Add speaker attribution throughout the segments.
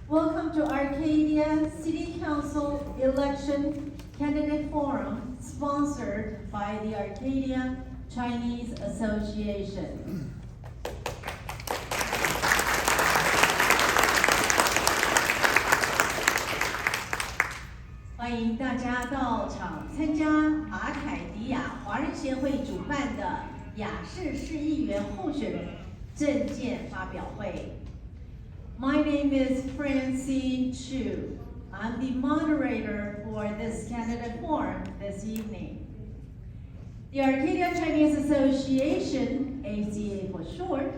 Speaker 1: Welcome to Arcadia City Council Election Candidate Forum, sponsored by the Arcadia Chinese Association. 欢迎大家到场参加阿凯迪亚华人协会主办的雅士市议员候选人政见发表会。My name is Francine Chu. I'm the moderator for this candidate forum this evening. The Arcadia Chinese Association, ACA for short,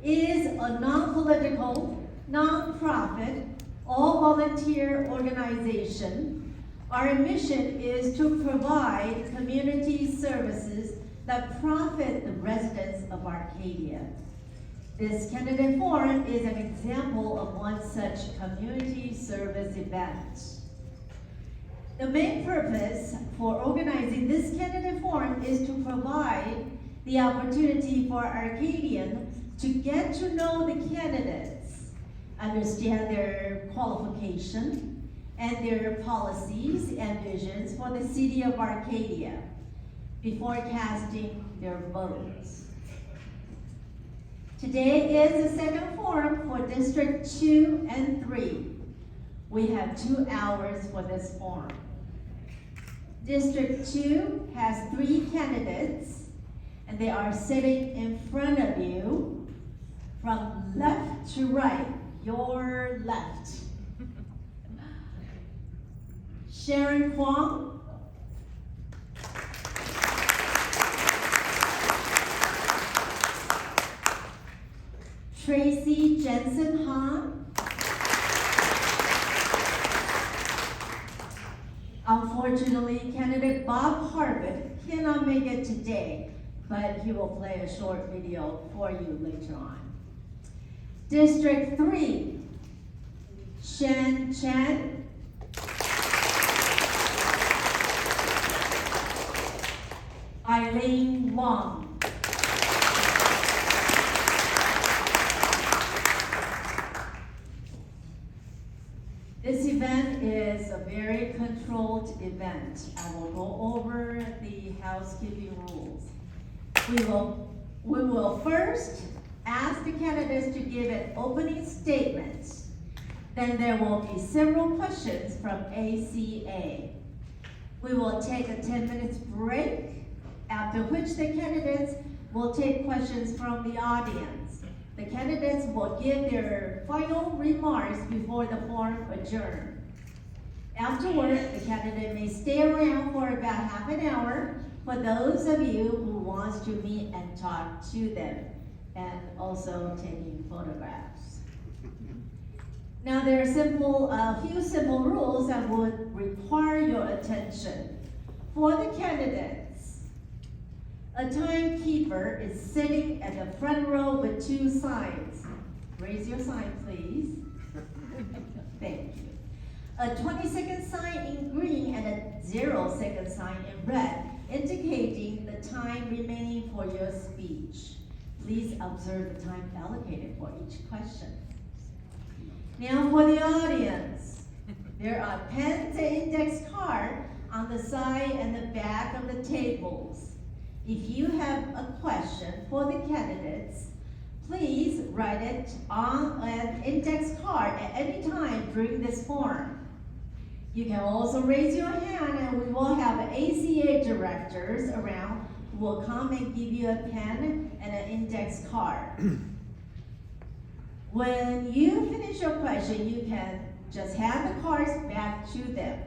Speaker 1: is a non-political, non-profit, all-volunteer organization. Our mission is to provide community services that profit the residents of Arcadia. This candidate forum is an example of one such community service event. The main purpose for organizing this candidate forum is to provide the opportunity for Arcadians to get to know the candidates, understand their qualification, and their policies and visions for the city of Arcadia before casting their votes. Today is the second forum for District 2 and 3. We have 2 hours for this forum. District 2 has 3 candidates, and they are sitting in front of you from left to right, your left. Sharon Huang, Tracy Jensen Han. Unfortunately, candidate Bob Harbert cannot make it today, but he will play a short video for you later on. District 3, Shen Chen. Eileen Wang. This event is a very controlled event. I will go over the housekeeping rules. We will first ask the candidates to give an opening statement. Then there will be several questions from ACA. We will take a 10 minutes break, after which the candidates will take questions from the audience. The candidates will give their final remarks before the forum adjourns. Afterward, the candidate may stay around for about half an hour for those of you who want to meet and talk to them, and also taking photographs. Now there are a few simple rules that would require your attention. For the candidates, a timekeeper is sitting at the front row with 2 signs. Raise your sign, please. Thank you. A 20-second sign in green and a 0-second sign in red, indicating the time remaining for your speech. Please observe the time allocated for each question. Now for the audience, there are pens and index cards on the side and the back of the tables. If you have a question for the candidates, please write it on an index card at any time during this forum. You can also raise your hand and we will have ACA directors around who will come and give you a pen and an index card. When you finish your question, you can just hand the cards back to them.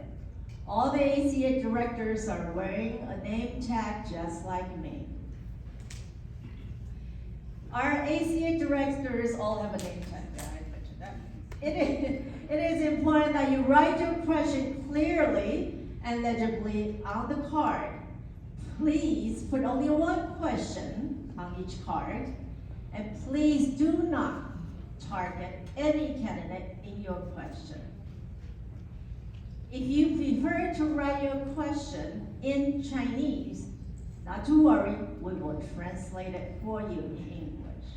Speaker 1: All the ACA directors are wearing a name tag just like me. Our ACA directors all have a name tag there, I mentioned that. It is important that you write your question clearly and legibly on the card. Please put only one question on each card, and please do not target any candidate in your question. If you prefer to write your question in Chinese, not to worry, we will translate it for you in English.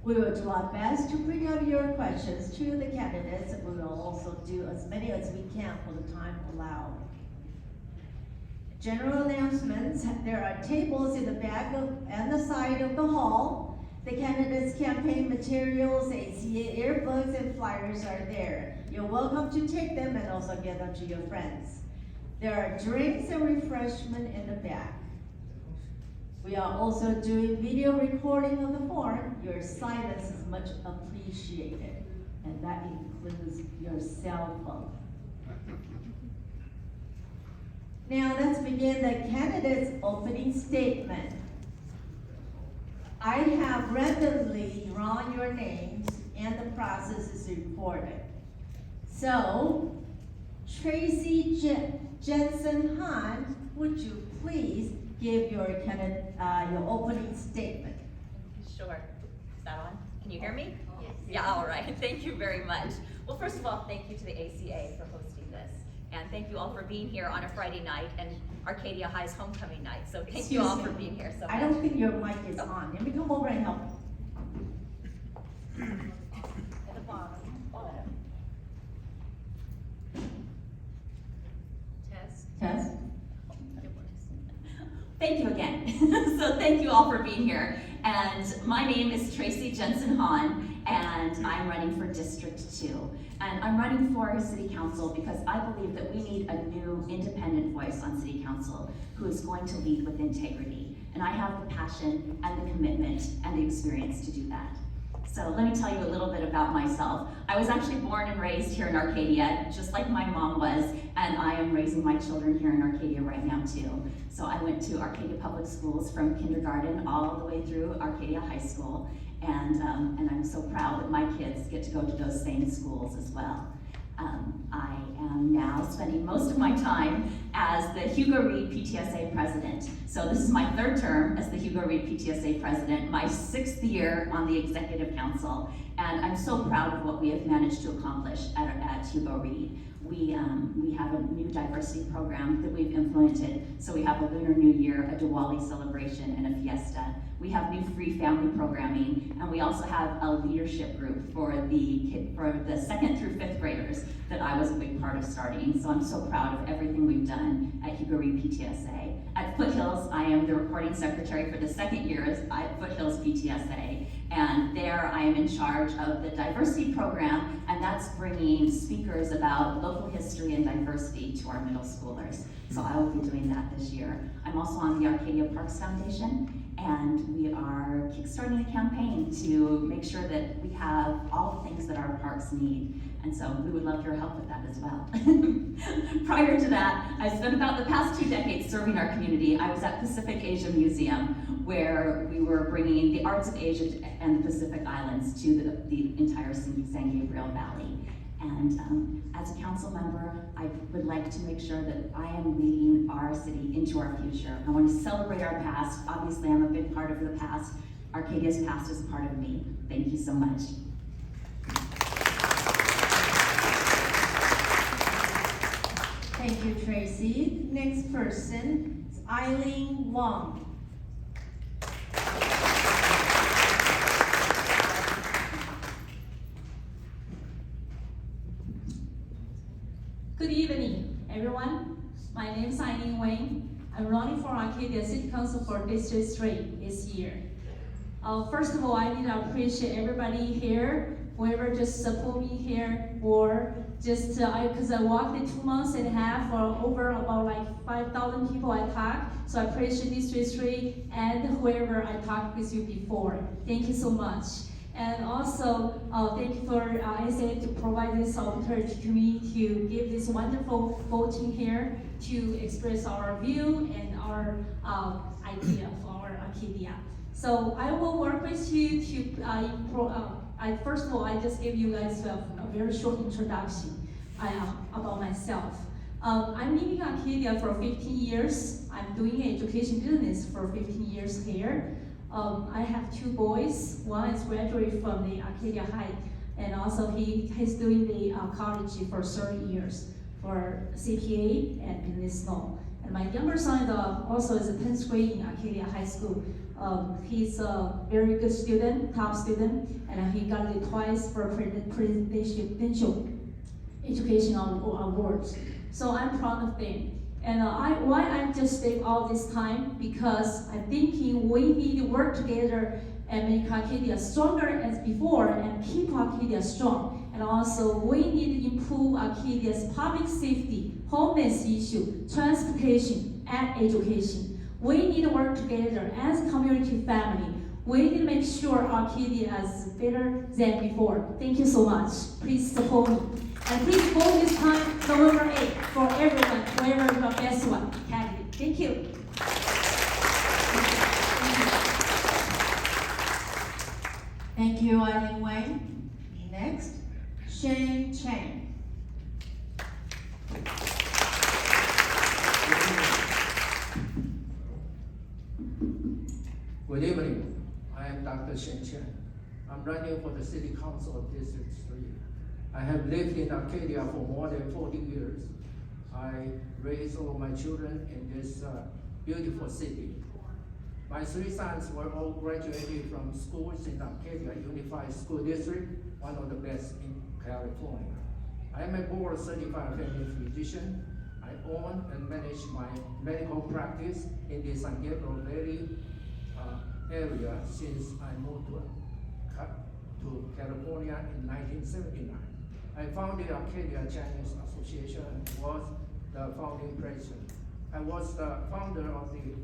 Speaker 1: We will do our best to bring up your questions to the candidates, and we will also do as many as we can for the time allowed. General announcements, there are tables in the back and the side of the hall. The candidates' campaign materials, ACA earbooks, and flyers are there. You're welcome to take them and also give them to your friends. There are drinks and refreshment in the back. We are also doing video recording of the forum. Your silence is much appreciated, and that includes your cell phone. Now let's begin the candidates' opening statement. I have randomly drawn your names and the process is recorded. So, Tracy Jensen Han, would you please give your opening statement?
Speaker 2: Sure. Is that on? Can you hear me?
Speaker 1: Yes.
Speaker 2: Yeah, all right. Thank you very much. Well, first of all, thank you to the ACA for hosting this. And thank you all for being here on a Friday night and Arcadia High's homecoming night. So thank you all for being here so much.
Speaker 1: I don't think your mic is on. Let me come over and help.
Speaker 2: At the bottom.
Speaker 1: Test.
Speaker 2: Thank you again. So thank you all for being here. And my name is Tracy Jensen Han, and I'm running for District 2. And I'm running for City Council because I believe that we need a new independent voice on City Council who is going to lead with integrity. And I have the passion and the commitment and the experience to do that. So let me tell you a little bit about myself. I was actually born and raised here in Arcadia, just like my mom was, and I am raising my children here in Arcadia right now too. So I went to Arcadia Public Schools from kindergarten all the way through Arcadia High School, and I'm so proud that my kids get to go to those same schools as well. I am now spending most of my time as the Hugo Reid PTSA president. So this is my third term as the Hugo Reid PTSA president, my 6th year on the executive council, and I'm so proud of what we have managed to accomplish at Hugo Reid. We have a new diversity program that we've implemented. So we have a Lunar New Year, a Diwali celebration, and a fiesta. We have new free family programming, and we also have a leadership group for the 2nd through 5th graders that I was a big part of starting. So I'm so proud of everything we've done at Hugo Reid PTSA. At Foothills, I am the recording secretary for the 2nd year at Foothills PTSA. And there I am in charge of the diversity program, and that's bringing speakers about local history and diversity to our middle schoolers. So I will be doing that this year. I'm also on the Arcadia Parks Foundation, and we are kickstarting a campaign to make sure that we have all the things that our parks need. And so we would love your help with that as well. Prior to that, I spent about the past 2 decades serving our community. I was at Pacific Asia Museum, where we were bringing the arts of Asia and the Pacific Islands to the entire San Gabriel Valley. And as a council member, I would like to make sure that I am leading our city into our future. I want to celebrate our past. Obviously, I'm a big part of the past. Arcadia's past is a part of me. Thank you so much.
Speaker 1: Thank you, Tracy. Next person is Eileen Wong.
Speaker 3: Good evening, everyone. My name is Eileen Wang. I'm running for Arcadia City Council for District 3 this year. First of all, I need to appreciate everybody here, whoever just support me here, or just, because I walked in 2 months and a half, or over about like 5,000 people I talked. So I appreciate District 3 and whoever I talked with you before. Thank you so much. And also, thank you for ACA to provide this opportunity to me to give this wonderful voting here to express our view and our idea for our Arcadia. So I will work with you to, first of all, I just gave you guys a very short introduction about myself. I'm living in Arcadia for 15 years. I'm doing education business for 15 years here. I have 2 boys. One is graduated from the Arcadia High, and also he's doing the college for 30 years for CPA and business law. And my younger son also is a 10th grade in Arcadia High School He's a very good student, top student, and he got it twice for presidential educational awards. So I'm proud of them. And why I just stayed all this time, because I'm thinking we need to work together and make Arcadia stronger as before and keep Arcadia strong. And also we need to improve Arcadia's public safety, homeless issue, transportation, and education. We need to work together as a community family. We need to make sure Arcadia is better than before. Thank you so much. Please support me. And please vote this time, November 8th, for everyone, whoever the best one candidate. Thank you.
Speaker 1: Thank you, Eileen Wayne. Next, Shane Chang.
Speaker 4: Good evening. I am Dr. Shen Chen. I'm running for the City Council of District 3. I have lived in Arcadia for more than 40 years. I raised all my children in this beautiful city. My 3 sons were all graduated from schools in Arcadia Unified School District, one of the best in California. I am a board-certified family physician. I own and manage my medical practice in the San Gabriel Valley area since I moved to California in 1979. I founded Arcadia Chinese Association and was the founding president. I was the founder of the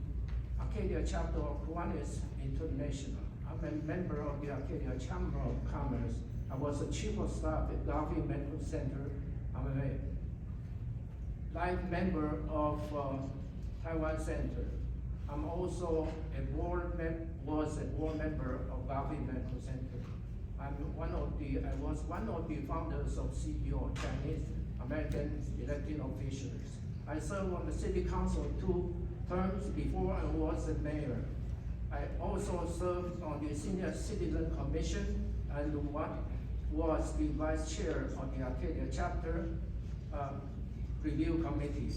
Speaker 4: Arcadia chapter of Kiwanis International. I'm a member of the Arcadia Chamber of Commerce. I was the chief of staff at Garfield Medical Center. I'm a life member of Taiwan Center. I'm also was a board member of Garfield Medical Center. I was one of the founders of CEO, Chinese American elected officials. I served on the city council 2 terms before I was a mayor. I also served on the Senior Citizen Commission and was the vice chair of the Arcadia chapter review committee.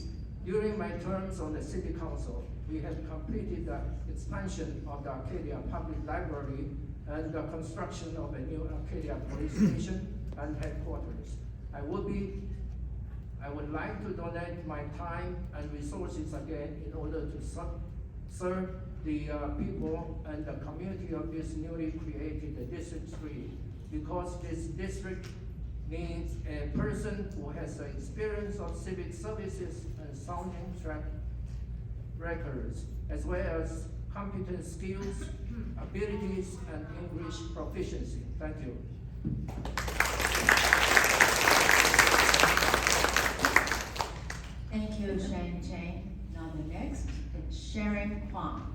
Speaker 4: During my terms on the city council, we have completed the expansion of the Arcadia Public Library and the construction of a new Arcadia police station and headquarters. I would like to donate my time and resources again in order to serve the people and the community of this newly created District 3, because this district needs a person who has the experience of civic services and sounding track records, as well as competent skills, abilities, and English proficiency. Thank you.
Speaker 1: Thank you, Shane Chang. Now the next, it's Sharon Kwong.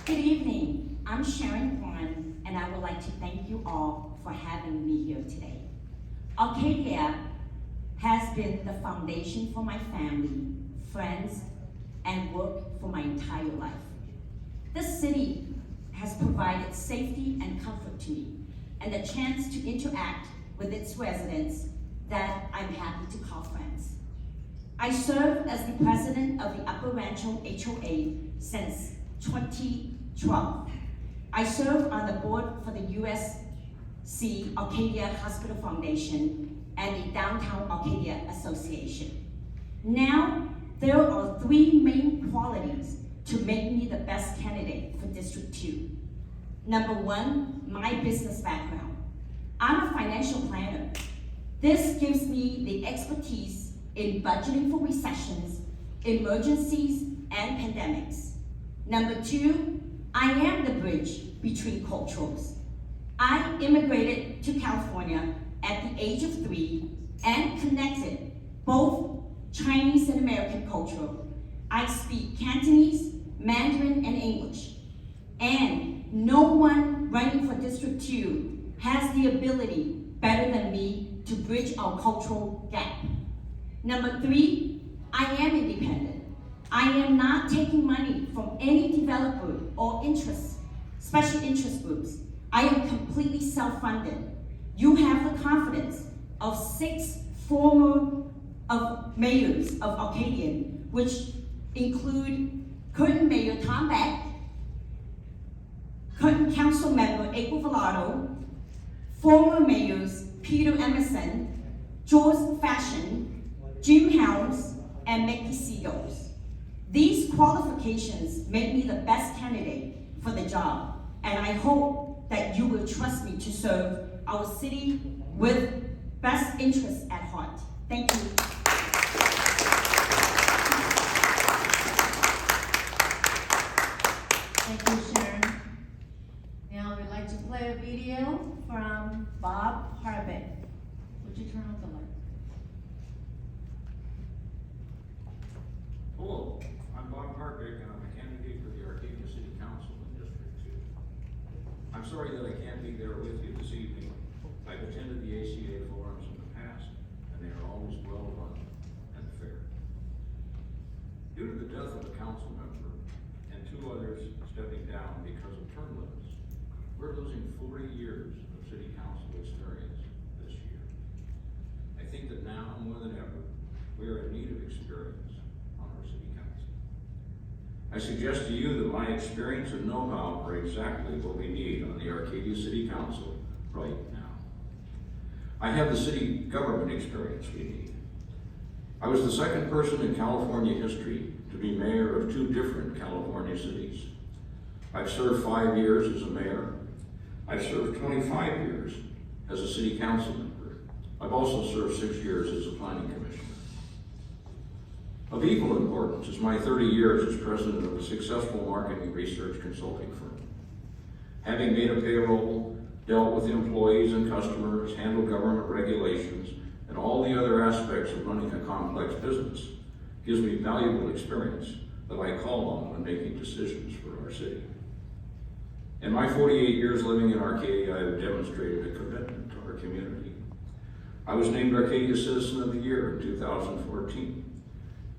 Speaker 5: Good evening, I'm Sharon Kwan, and I would like to thank you all for having me here today. Arcadia has been the foundation for my family, friends, and work for my entire life. This city has provided safety and comfort to me, and the chance to interact with its residents that I'm happy to call friends. I serve as the president of the Upper Rancho HOA since 2012. I serve on the board for the USC Arcadia Hospital Foundation and the Downtown Arcadia Association. Now, there are 3 main qualities to make me the best candidate for District 2. Number 1, my business background. I'm a financial planner. This gives me the expertise in budgeting for recessions, emergencies, and pandemics. Number 2, I am the bridge between cultures. I immigrated to California at the age of 3 and connected both Chinese and American culture. I speak Cantonese, Mandarin, and English. And no one running for District 2 has the ability better than me to bridge our cultural gap. Number 3, I am independent. I am not taking money from any developer or special interest groups. I am completely self-funded. You have the confidence of 6 former mayors of Arcadia, which include current Mayor Tom Beck, current Council Member April Velardo, former Mayors Peter Emerson, George Fashion, Jim Helms, and Mickey Seagulls. These qualifications make me the best candidate for the job, and I hope that you will trust me to serve our city with best interests at heart. Thank you.
Speaker 1: Thank you, Sharon. Now we'd like to play a video from Bob Harvick. Would you turn on the light?
Speaker 6: Hello, I'm Bob Harvick, and I'm a candidate for the Arcadia City Council in District 2. I'm sorry that I can't be there with you this evening. I've attended the ACA forums in the past, and they are always well run and fair. Due to the death of a council member and 2 others stepping down because of term limits, we're losing 40 years of city council experience this year. I think that now more than ever, we are in need of experience on our city council. I suggest to you that my experience and know-how are exactly what we need on the Arcadia City Council right now. I have the city government experience we need. I was the second person in California history to be mayor of 2 different California cities. I've served 5 years as a mayor. I've served 25 years as a city council member. I've also served 6 years as a planning commissioner. Of equal importance is my 30 years as president of a successful marketing research consulting firm. Having made a payroll, dealt with employees and customers, handled government regulations, and all the other aspects of running a complex business gives me valuable experience that I call on when making decisions for our city. In my 48 years living in Arcadia, I have demonstrated a commitment to our community. I was named Arcadia Citizen of the Year in 2014.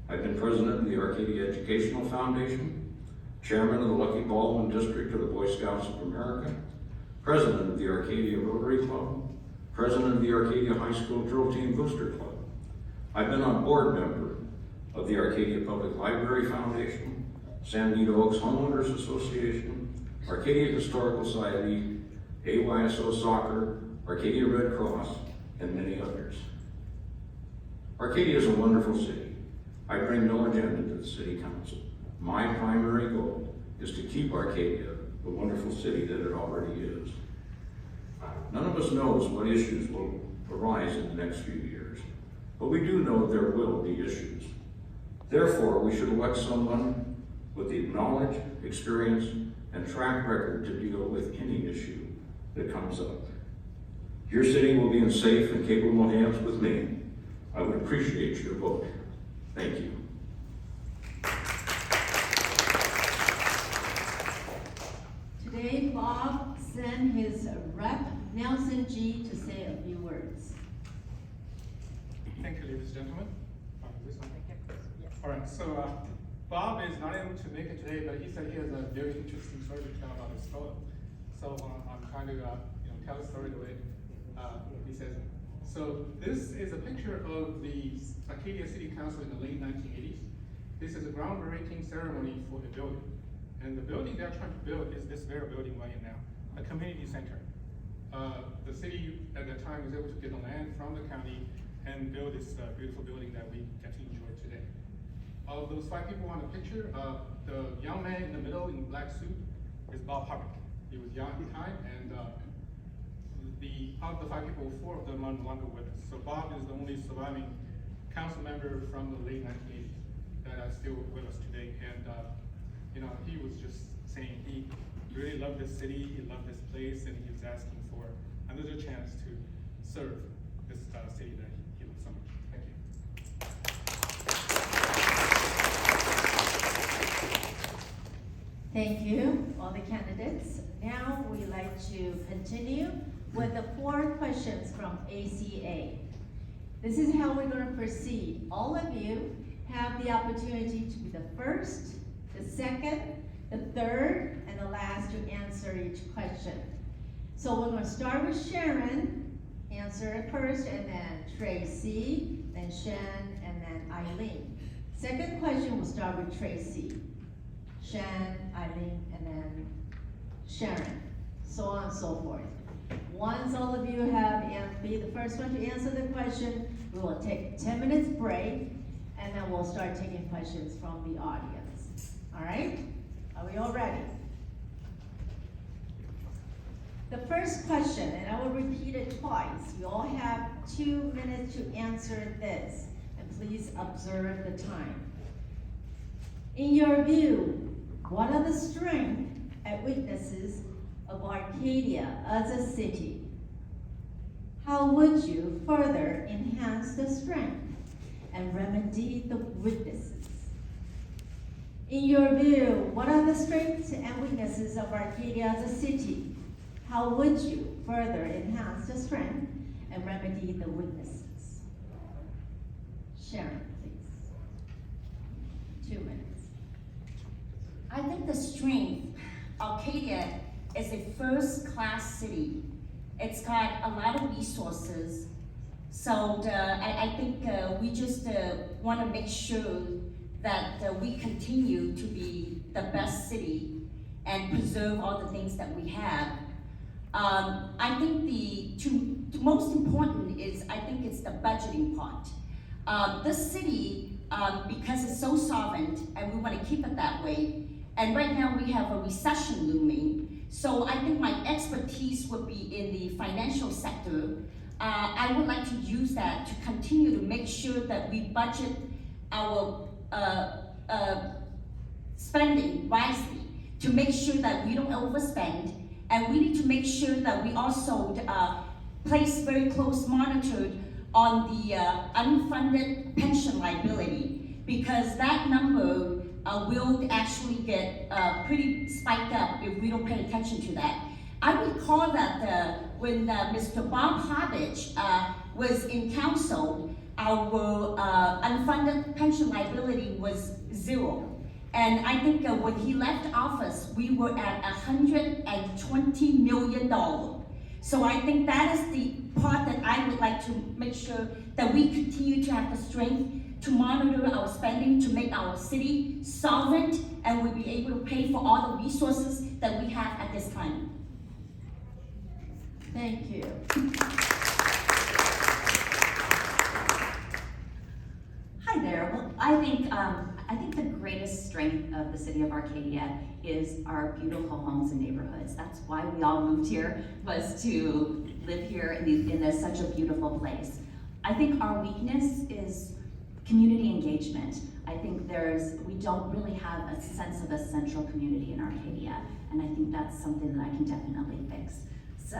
Speaker 6: I've been president of the Arcadia Educational Foundation, chairman of the Lucky Baldwin District of the Boy Scouts of America, president of the Arcadia Rotary Club, president of the Arcadia High School Drill Team Booster Club. I've been on board member of the Arcadia Public Library Foundation, San Benito Oaks Homeowners Association, Arcadia Historical Society, AYSO Soccer, Arcadia Red Cross, and many others. Arcadia is a wonderful city. I bring no agenda to the city council. My primary goal is to keep Arcadia the wonderful city that it already is. None of us knows what issues will arise in the next few years, but we do know there will be issues. Therefore, we should elect someone with the knowledge, experience, and track record to deal with any issue that comes up. Your city will be in safe and capable hands with me. I would appreciate your vote. Thank you.
Speaker 1: Today, Bob sent his rep, Nelson G., to say a few words.
Speaker 7: Thank you, ladies and gentlemen. Is this on? All right, so Bob is not able to make it today, but he said he has a very interesting story to tell about his photo. So I'm trying to tell the story the way he says it. So this is a picture of the Arcadia City Council in the late 1980s. This is a groundbreaking ceremony for the building. And the building they're trying to build is this very building right now, a community center. The city at that time was able to get the land from the county and build this beautiful building that we get to enjoy today. Of those 5 people on the picture, the young man in the middle in the black suit is Bob Harvick. He was young at the time, and of the 5 people, 4 of them are no longer with us. So Bob is the only surviving council member from the late 1980s that are still with us today. And he was just saying he really loved this city, he loved this place, and he was asking for another chance to serve this city that he loved so much. Thank you.
Speaker 1: Thank you, all the candidates. Now we'd like to continue with the 4 questions from ACA. This is how we're going to proceed. All of you have the opportunity to be the first, the second, the third, and the last to answer each question. So we're going to start with Sharon, answer it first, and then Tracy, then Shen, and then Eileen. Second question will start with Tracy, Shan, Eileen, and then Sharon, so on and so forth. Once all of you have be the first one to answer the question, we will take a 10 minutes break, and then we'll start taking questions from the audience. All right? Are we all ready? The first question, and I will repeat it twice. You all have 2 minutes to answer this, and please observe the time. In your view, what are the strengths and weaknesses of Arcadia as a city? How would you further enhance the strength and remedy the weaknesses? In your view, what are the strengths and weaknesses of Arcadia as a city? How would you further enhance the strength and remedy the weaknesses? Sharon, please. 2 minutes.
Speaker 5: I think the strength, Arcadia is a first-class city. It's got a lot of resources. So I think we just want to make sure that we continue to be the best city and preserve all the things that we have. I think the most important is, I think it's the budgeting part. This city, because it's so solvent, and we want to keep it that way, and right now we have a recession looming, so I think my expertise would be in the financial sector. I would like to use that to continue to make sure that we budget our spending wisely, to make sure that we don't overspend, and we need to make sure that we also place very close monitor on the unfunded pension liability, because that number will actually get pretty spiked up if we don't pay attention to that. I recall that when Mr. Bob Hobbich was in council, our unfunded pension liability was 0. And I think when he left office, we were at $120 million. So I think that is the part that I would like to make sure that we continue to have the strength to monitor our spending, to make our city solvent, and we'll be able to pay for all the resources that we have at this time.
Speaker 1: Thank you.
Speaker 2: Hi there. Well, I think the greatest strength of the city of Arcadia is our beautiful homes and neighborhoods. That's why we all moved here, was to live here in such a beautiful place. I think our weakness is community engagement. I think we don't really have a sense of a central community in Arcadia, and I think that's something that I can definitely fix. So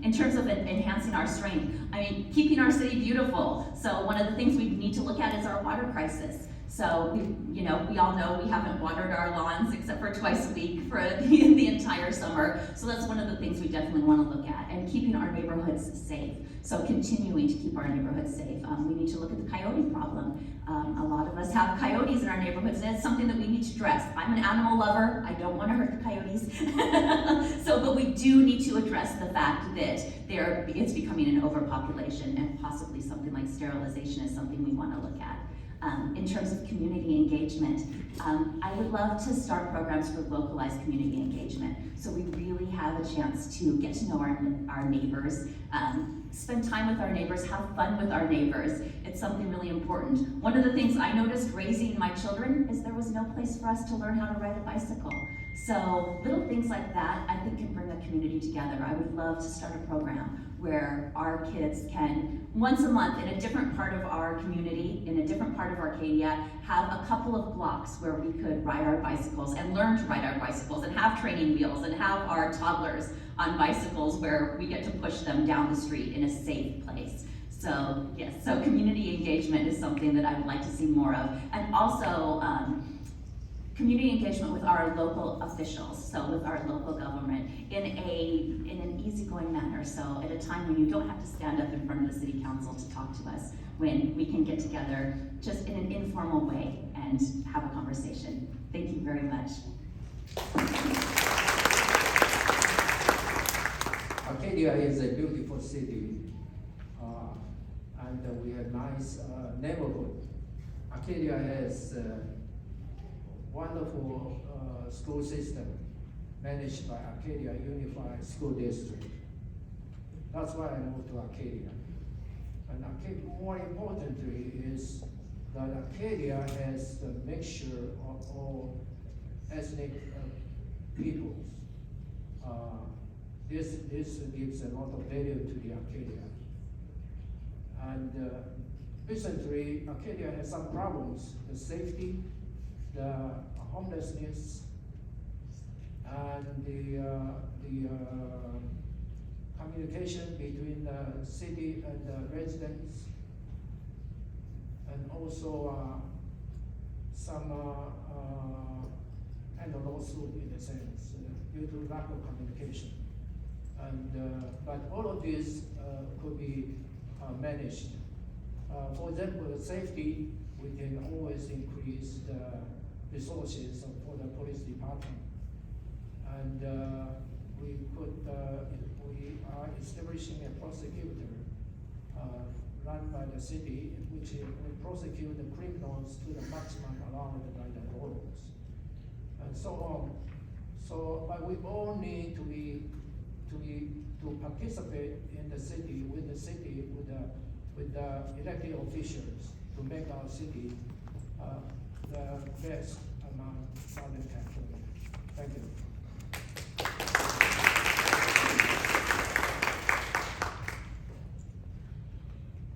Speaker 2: in terms of enhancing our strength, I mean, keeping our city beautiful. So one of the things we need to look at is our water crisis. So we all know we haven't watered our lawns except for twice a week for the entire summer. So that's one of the things we definitely want to look at, and keeping our neighborhoods safe. So continuing to keep our neighborhoods safe. We need to look at the coyote problem. A lot of us have coyotes in our neighborhoods, and it's something that we need to address. I'm an animal lover. I don't want to hurt the coyotes. But we do need to address the fact that it's becoming an overpopulation, and possibly something like sterilization is something we want to look at. In terms of community engagement, I would love to start programs for localized community engagement, so we really have a chance to get to know our neighbors, spend time with our neighbors, have fun with our neighbors. It's something really important. One of the things I noticed raising my children is there was no place for us to learn how to ride a bicycle. So little things like that I think can bring a community together. I would love to start a program where our kids can, once a month in a different part of our community, in a different part of Arcadia, have a couple of blocks where we could ride our bicycles and learn to ride our bicycles and have training wheels and have our toddlers on bicycles where we get to push them down the street in a safe place. So yes, so community engagement is something that I would like to see more of. And also, community engagement with our local officials, so with our local government, in an easygoing manner. So at a time when you don't have to stand up in front of the city council to talk to us, when we can get together just in an informal way and have a conversation. Thank you very much.
Speaker 4: Arcadia is a beautiful city, and we have nice neighborhood. Arcadia has a wonderful school system managed by Arcadia Unified School District. That's why I moved to Arcadia. And more importantly is that Arcadia has the mixture of all ethnic peoples. This gives a lot of value to the Arcadia. And recently, Arcadia has some problems: the safety, the homelessness, and the communication between the city and the residents, and also some kind of lawsuit in a sense due to lack of communication. And but all of this could be managed. For example, the safety, we can always increase the resources for the police department. And we are establishing a prosecutor run by the city, which will prosecute the criminals to the maximum allowed by the laws, and so on. So, but we all need to participate in the city, with the elected officials, to make our city the best among Southern California. Thank you.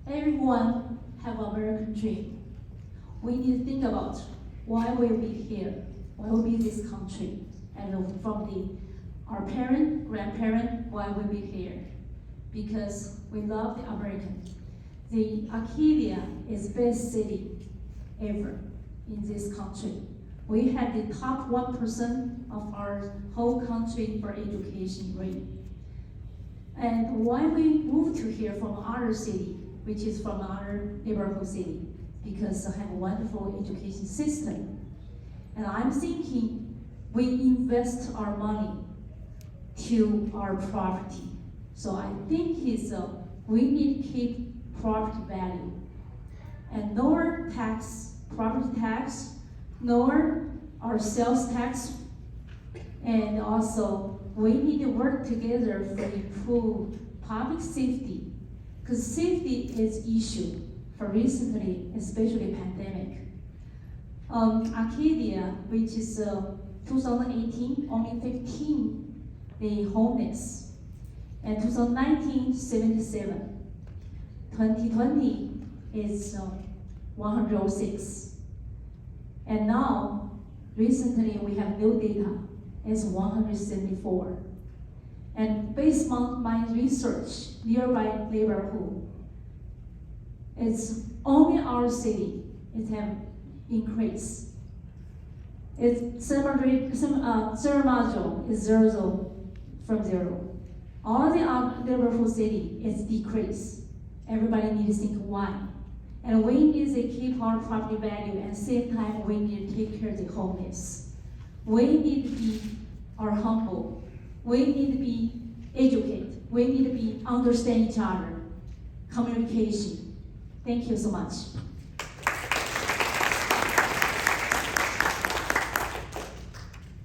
Speaker 3: Everyone have American dream. We need to think about why we be here, why we be this country, and from our parent, grandparent, why we be here. Because we love the American. The Arcadia is best city ever in this country. We have the top 1% of our whole country for education rate. And why we moved to here from other city, which is from our neighborhood city, because I have a wonderful education system. And I'm thinking we invest our money to our property. So I think we need to keep property value and lower property tax, lower our sales tax, and also we need to work together to improve public safety. Because safety is issue for recently, especially pandemic. Arcadia, which is 2018, only 15 the homeless, and 2019, 77. 2020 is 106. And now, recently we have new data, it's 174. And based on my research, nearby neighborhood, it's only our city, it have increased. It's Cerro Mayo is zero from zero. All the other neighborhood city is decreased. Everybody needs to think why. And we need to keep our property value, and at the same time we need to take care of the homeless. We need to be humble. We need to be educated. We need to be understand each other. Communication. Thank you so much.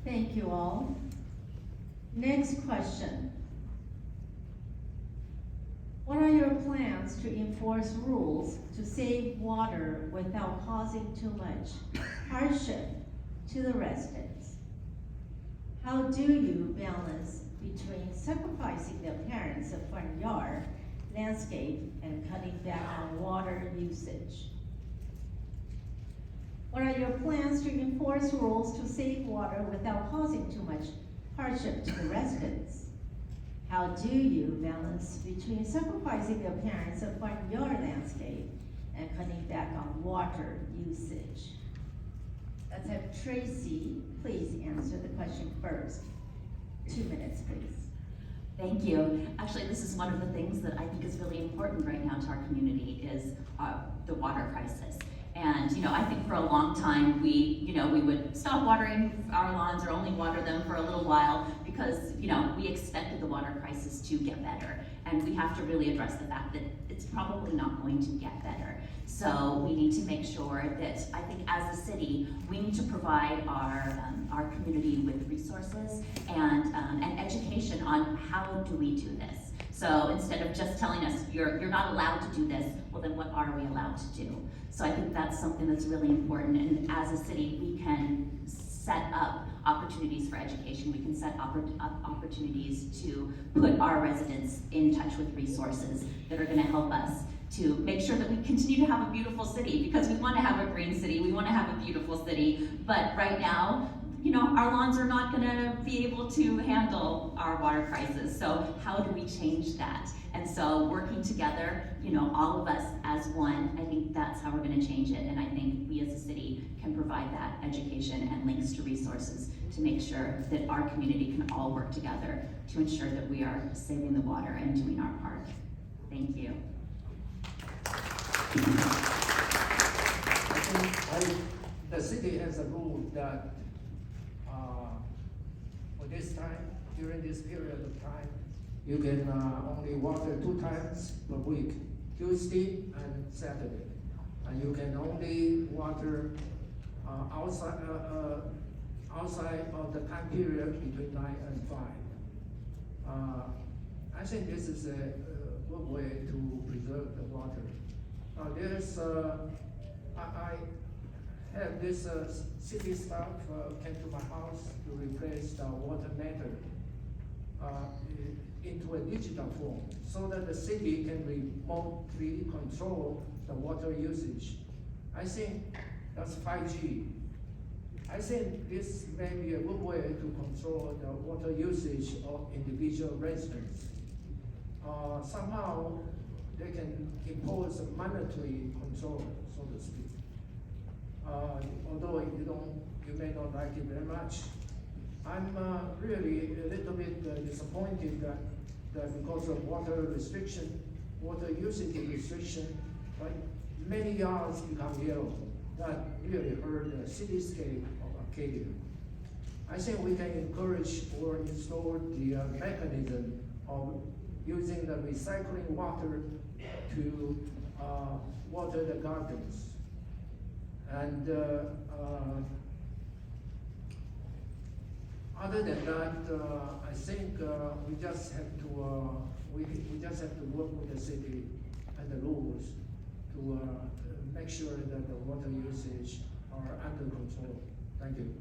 Speaker 1: Thank you all. Next question. What are your plans to enforce rules to save water without causing too much hardship to the residents? How do you balance between sacrificing the appearance of front yard, landscape, and cutting back on water usage? What are your plans to enforce rules to save water without causing too much hardship to the residents? How do you balance between sacrificing the appearance of front yard landscape and cutting back on water usage? Let's have Tracy please answer the question first. 2 minutes, please.
Speaker 2: Thank you. Actually, this is one of the things that I think is really important right now to our community is the water crisis. And I think for a long time we would stop watering our lawns or only water them for a little while because, you know, we expected the water crisis to get better, and we have to really address the fact that it's probably not going to get better. So we need to make sure that, I think as a city, we need to provide our community with resources and education on how do we do this. So instead of just telling us, you're not allowed to do this, well then what are we allowed to do? So I think that's something that's really important, and as a city, we can set up opportunities for education. We can set up opportunities to put our residents in touch with resources that are gonna help us to make sure that we continue to have a beautiful city, because we wanna have a green city, we wanna have a beautiful city, but right now, you know, our lawns are not gonna be able to handle our water crisis. So how do we change that? And so working together, you know, all of us as one, I think that's how we're gonna change it. And I think we as a city can provide that education and links to resources to make sure that our community can all work together to ensure that we are saving the water and doing our part. Thank you.
Speaker 4: I think the city has a rule that for this time, during this period of time, you can only water 2 times per week, Tuesday and Saturday. And you can only water outside of the time period between 9 and 5. I think this is a good way to preserve the water. There's, I have this city staff came to my house to replace the water meter into a digital form, so that the city can remotely control the water usage. I think that's 5G. I think this may be a good way to control the water usage of individual residents. Somehow they can impose a monetary control, so to speak. Although you may not like it very much. I'm really a little bit disappointed that because of water restriction, water usage restriction, but many yards become yellow. That really hurt the cityscape of Arcadia. I think we can encourage or install the mechanism of using the recycling water to water the gardens. And other than that, I think we just have to we just have to work with the city and the rules to make sure that the water usage are under control. Thank you.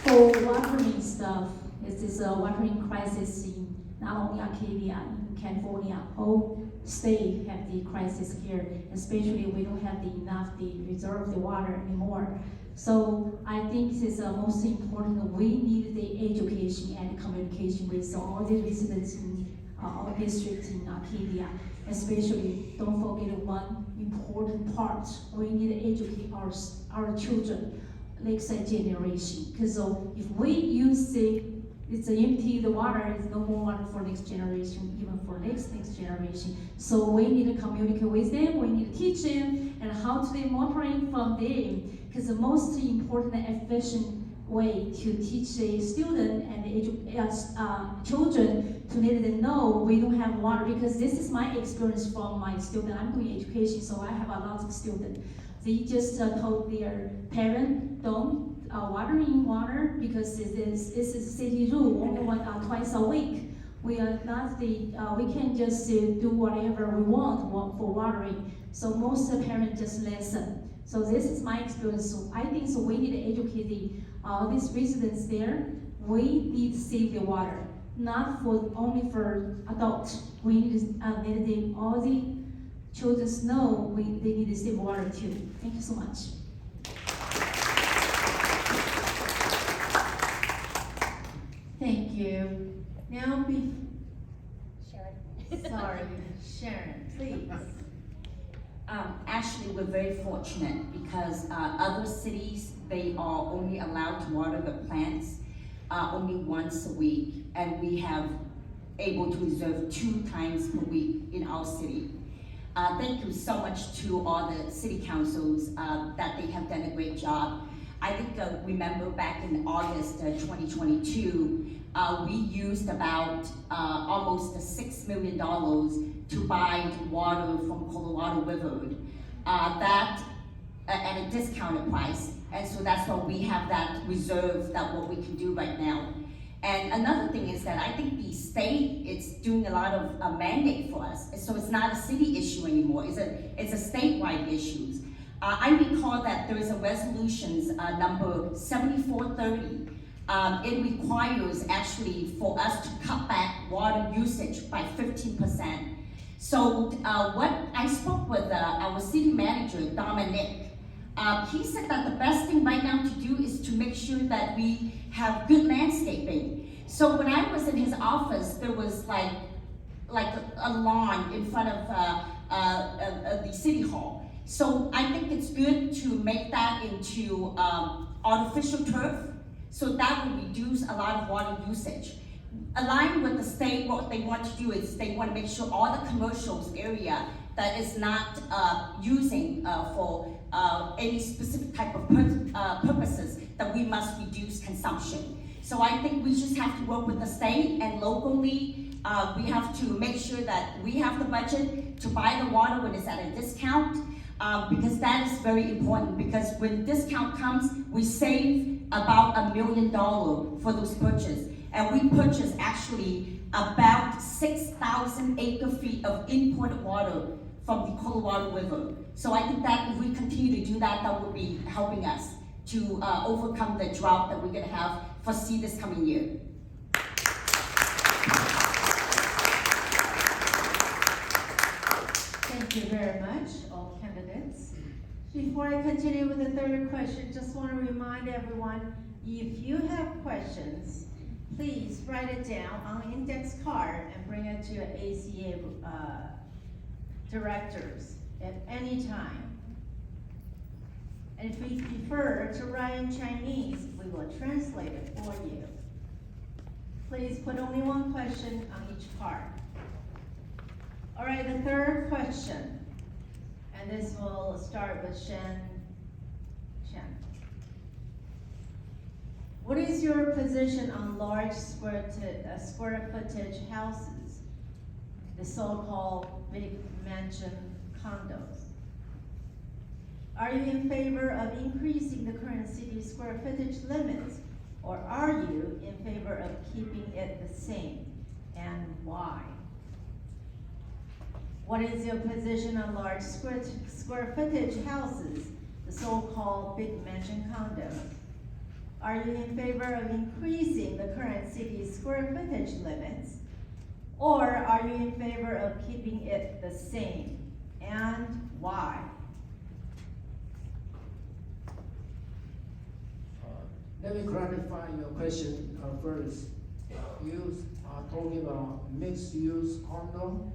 Speaker 3: For watering stuff, this is a watering crisis in not only Arcadia, in California, whole state have the crisis here, especially we don't have enough reserve the water anymore. So I think this is most important. We need the education and communication with all the residents in our district in Arcadia. Especially, don't forget one important part. We need to educate our children, next generation. Because if we use it's empty, the water is no more water for next generation, even for next generation. So we need to communicate with them, we need to teach them, and how to be monitoring from them. Because the most important and efficient way to teach a student and children to let them know we don't have water, because this is my experience from my student. I'm doing education, so I have a lot of students. They just told their parent, don't watering water, because this is city rule, only twice a week. We are not we can't just do whatever we want for watering. So most parents just listen. So this is my experience. So I think so we need to educate these residents there. We need to save the water, not only for adults. We need to let them, all the children know they need to save water too. Thank you so much.
Speaker 1: Thank you. Now
Speaker 5: Sharon.
Speaker 1: sorry, Sharon, please.
Speaker 5: Actually, we're very fortunate because other cities, they are only allowed to water the plants only once a week, and we have able to reserve 2 times per week in our city. Thank you so much to all the city councils that they have done a great job. I think, remember back in August 2022, we used about almost $6 million to buy water from Colorado River. That at a discounted price, and so that's why we have that reserve, that what we can do right now. And another thing is that I think the state is doing a lot of mandate for us, so it's not a city issue anymore. It's a statewide issue. I recall that there is a resolutions number 7430. It requires actually for us to cut back water usage by 15%. So what I spoke with our city manager, Dominic. He said that the best thing right now to do is to make sure that we have good landscaping. So when I was in his office, there was like a lawn in front of the city hall. So I think it's good to make that into artificial turf, so that will reduce a lot of water usage. Aligned with the state, what they want to do is they want to make sure all the commercials area that is not using for any specific type of purposes, that we must reduce consumption. So I think we just have to work with the state, and locally we have to make sure that we have the budget to buy the water when it's at a discount, because that is very important, because when discount comes, we save about $1 million for those purchases. And we purchase actually about 6,000 acre-feet of imported water from the Colorado River. So I think that if we continue to do that, that will be helping us to overcome the drought that we're gonna foresee this coming year.
Speaker 1: Thank you very much, all candidates. Before I continue with the third question, just want to remind everyone, if you have questions, please write it down on an index card and bring it to your ACA directors at any time. And if you prefer to write in Chinese, we will translate it for you. Please put only one question on each card. All right, the third question, and this will start with Shen Chen. What is your position on large square footage houses, the so-called big mansion condos? Are you in favor of increasing the current city square footage limits, or are you in favor of keeping it the same, and why? What is your position on large square footage houses, the so-called big mansion condos? Are you in favor of increasing the current city square footage limits, or are you in favor of keeping it the same, and why?
Speaker 4: Let me clarify your question first. You are talking about mixed-use condo?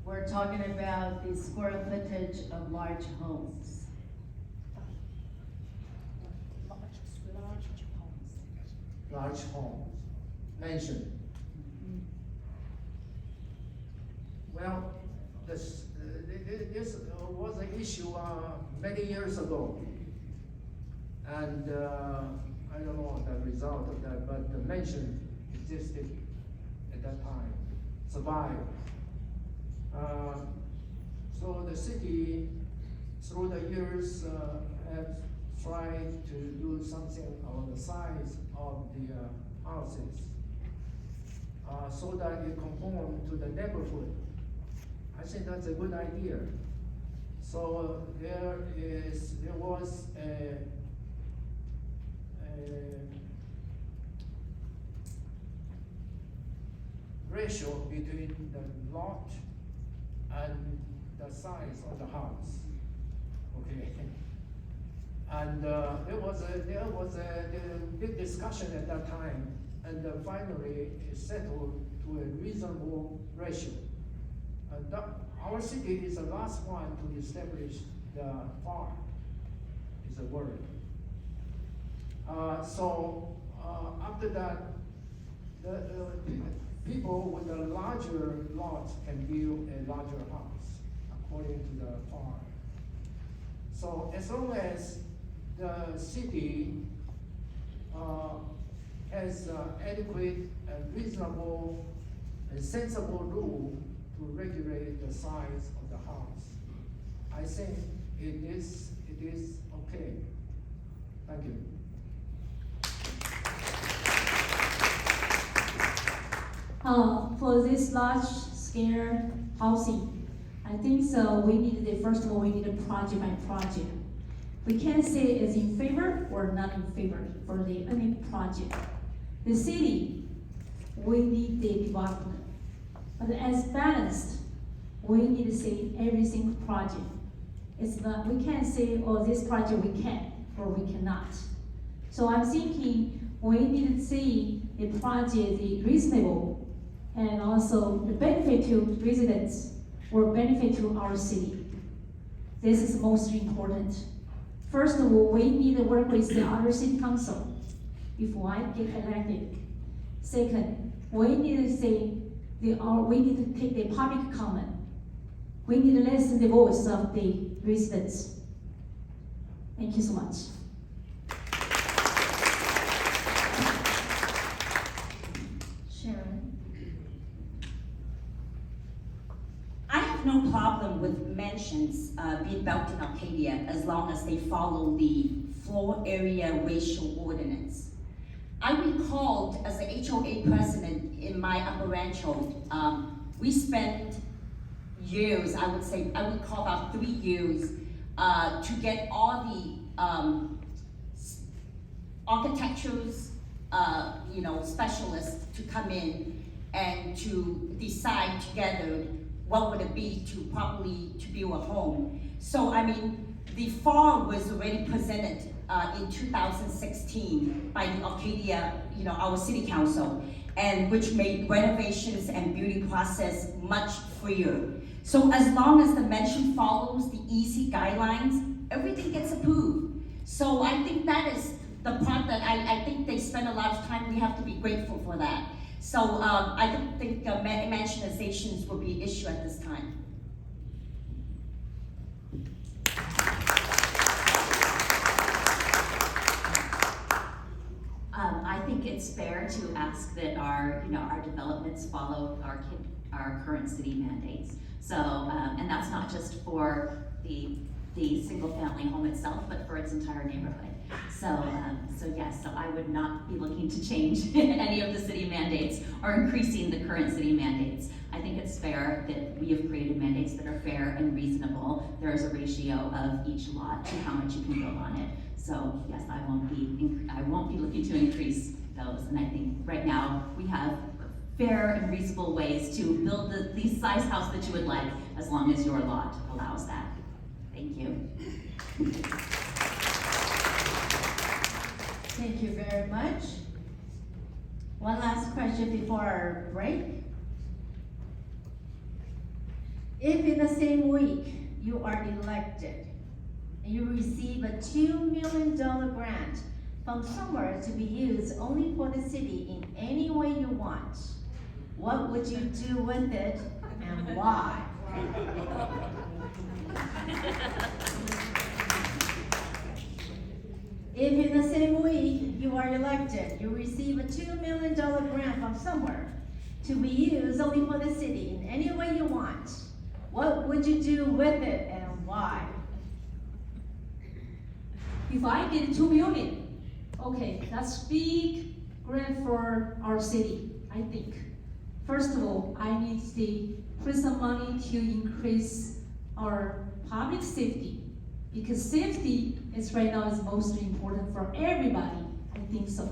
Speaker 1: We're talking about the square footage of large homes.
Speaker 4: Large homes, mansion. Well, this was an issue many years ago, and I don't know the result of that, but the mansion existed at that time, survived. So the city, through the years, has tried to do something on the size of the houses, so that it conform to the neighborhood. I think that's a good idea. So there was a ratio between the lot and the size of the house. Okay. And there was a big discussion at that time, and finally it settled to a reasonable ratio. Our city is the last one to establish the farm, is a word. So after that, the people with a larger lot can build a larger house according to the farm. So as long as the city has adequate and reasonable and sensible rule to regulate the size of the house, I think it is okay. Thank you.
Speaker 3: For this large scale housing, I think so we need first of all, we need a project by project. We can't say it's in favor or not in favor for any project. The city, we need the development. But as balanced, we need to see every single project. It's not, we can't say, oh, this project we can or we cannot. So I'm thinking we need to see the project is reasonable and also the benefit to residents or benefit to our city. This is most important. First of all, we need to work with the other city council before I get elected. Second, we need to say we need to take the public comment. We need to listen to the voice of the residents. Thank you so much.
Speaker 1: Sharon?
Speaker 5: I have no problem with mansions being built in Arcadia as long as they follow the floor area ratio ordinance. I recalled as the HOA president in my Upper Rancho, we spent years, I would call about 3 years, to get all the architectures, specialists to come in and to decide together what would it be to properly to build a home. So I mean, the FAR was already presented in 2016 by the Arcadia, our city council, and which made renovations and building process much freer. So as long as the mansion follows the easy guidelines, everything gets approved. So I think that is the part that I think they spend a lot of time. We have to be grateful for that. So I don't think machinizations will be an issue at this time.
Speaker 2: I think it's fair to ask that our developments follow our current city mandates. So, and that's not just for the single-family home itself, but for its entire neighborhood. So yes, so I would not be looking to change any of the city mandates or increasing the current city mandates. I think it's fair that we have created mandates that are fair and reasonable. There is a ratio of each lot to how much you can build on it. So yes, I won't be looking to increase those. And I think right now we have fair and reasonable ways to build the size house that you would like, as long as your lot allows that. Thank you.
Speaker 1: Thank you very much. One last question before our break. If in the same week you are elected and you receive a $2 million grant from somewhere to be used only for the city in any way you want, what would you do with it and why? If in the same week you are elected, you receive a $2 million grant from somewhere to be used only for the city in any way you want, what would you do with it and why?
Speaker 3: If I get 2 million, okay, that's big grant for our city, I think. First of all, I need to put some money to increase our public safety, because safety is right now is most important for everybody. I think so.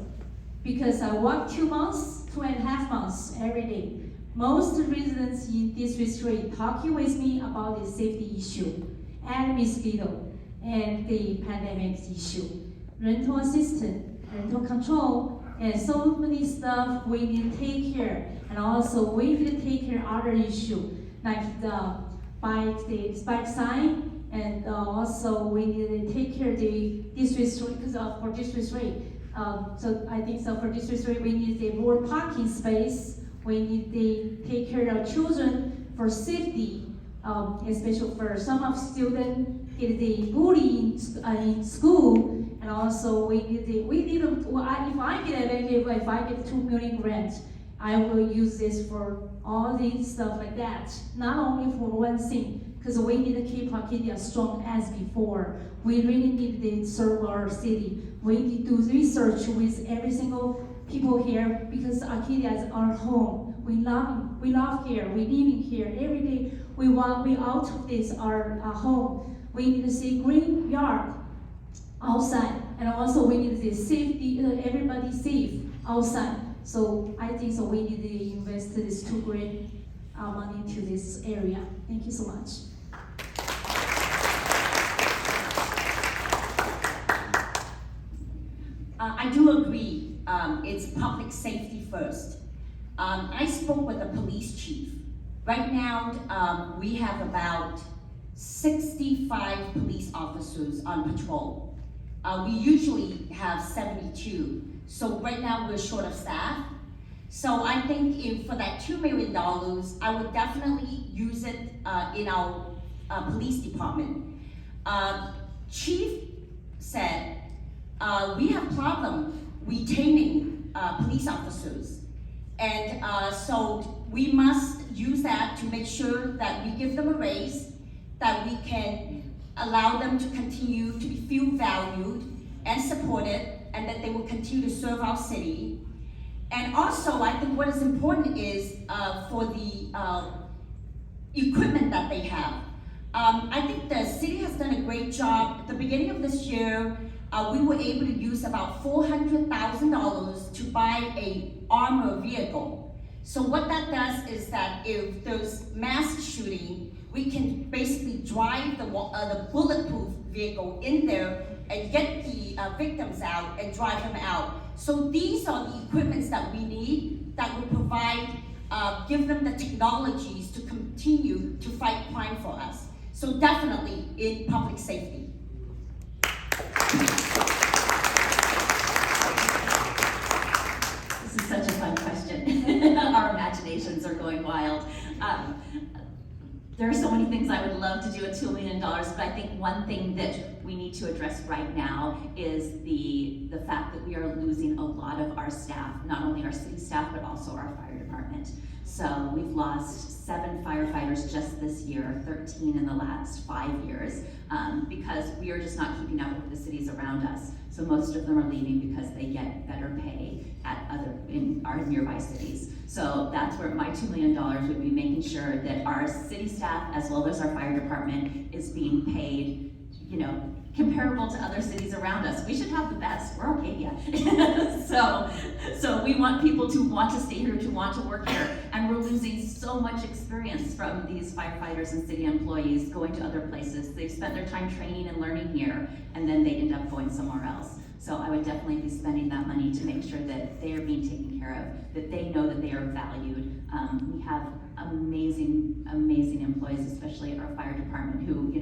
Speaker 3: Because I work 2.5 months every day. Most residents in this district talking with me about the safety issue and mosquito and the pandemic issue, rental assistance, rental control, and so many stuff we need to take care. And also we need to take care of other issue like the bike sign, and also we need to take care of the district street, because for district street. So I think so for district street we need the more parking space. We need to take care of children for safety, especially for some of students get the bullying in school, and also if I get 2 million grant, I will use this for all these stuff like that. Not only for one thing, because we need to keep Arcadia strong as before. We really need to serve our city. We need to do research with every single people here because Arcadia is our home. We love here. We living here every day. We out of this our home. We need to see green yard outside, and also we need to see safety. Everybody safe outside. So I think so. We need to invest this $2 grand money into this area. Thank you so much.
Speaker 5: I do agree, it's public safety first. I spoke with the police chief. Right now, we have about 65 police officers on patrol. We usually have 72. So right now we're short of staff. So I think if for that $2 million, I would definitely use it in our police department. Chief said, we have problem retaining police officers. And so we must use that to make sure that we give them a raise, that we can allow them to continue to feel valued and supported, and that they will continue to serve our city. And also, I think what is important is for the equipment that they have. I think the city has done a great job. At the beginning of this year, we were able to use about $400,000 to buy an armored vehicle. So what that does is that if there's mass shooting, we can basically drive the bulletproof vehicle in there and get the victims out and drive them out. So these are the equipments that we need that will provide, give them the technologies to continue to fight crime for us. So definitely in public safety.
Speaker 2: This is such a fun question. Our imaginations are going wild. There are so many things I would love to do at $2 million, but I think one thing that we need to address right now is the fact that we are losing a lot of our staff, not only our city staff, but also our fire department. So we've lost 7 firefighters just this year, 13 in the last 5 years, because we are just not keeping up with the cities around us. So most of them are leaving because they get better pay in our nearby cities. So that's where my $2 million would be making sure that our city staff, as well as our fire department, is being paid, comparable to other cities around us. We should have the best. We're Arcadia. So we want people to want to stay here, to want to work here, and we're losing so much experience from these firefighters and city employees going to other places. They've spent their time training and learning here, and then they end up going somewhere else. So I would definitely be spending that money to make sure that they are being taken care of, that they know that they are valued. We have amazing, amazing employees, especially our fire department, who,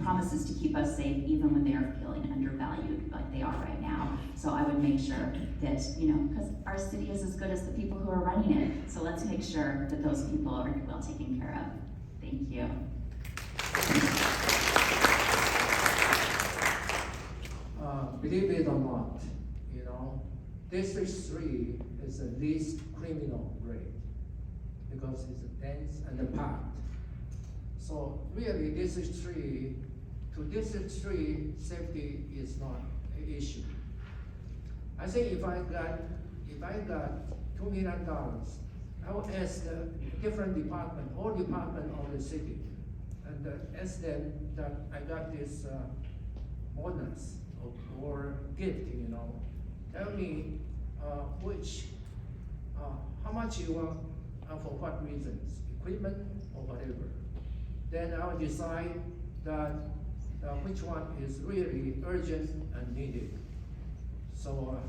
Speaker 2: promises to keep us safe even when they are feeling undervalued like they are right now. So I would make sure that, because our city is as good as the people who are running it. So let's make sure that those people are well taken care of. Thank you.
Speaker 4: Believe it or not, District 3 is the least criminal rate because it's dense and packed. So really, District 3, safety is not an issue. I think if I got $2 million, I would ask different department, all department of the city, and ask them that I got this bonus or gift, tell me how much you want, for what reasons, equipment or whatever. Then I'll decide that which one is really urgent and needed. So,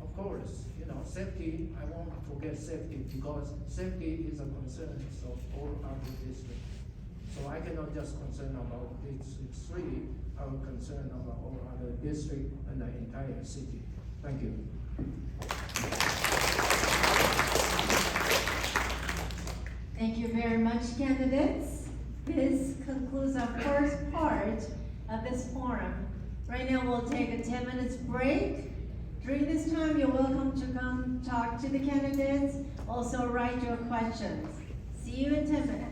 Speaker 4: of course, safety, I won't forget safety because safety is a concern of all other districts. So I cannot just concern about District 3, I will concern about all other districts and the entire city. Thank you.
Speaker 1: Thank you very much, candidates. This concludes our first part, of this forum. Right now, we'll take a 10 minutes break. During this time, you're welcome to come talk to the candidates. Also, write your questions. See you in 10 minutes.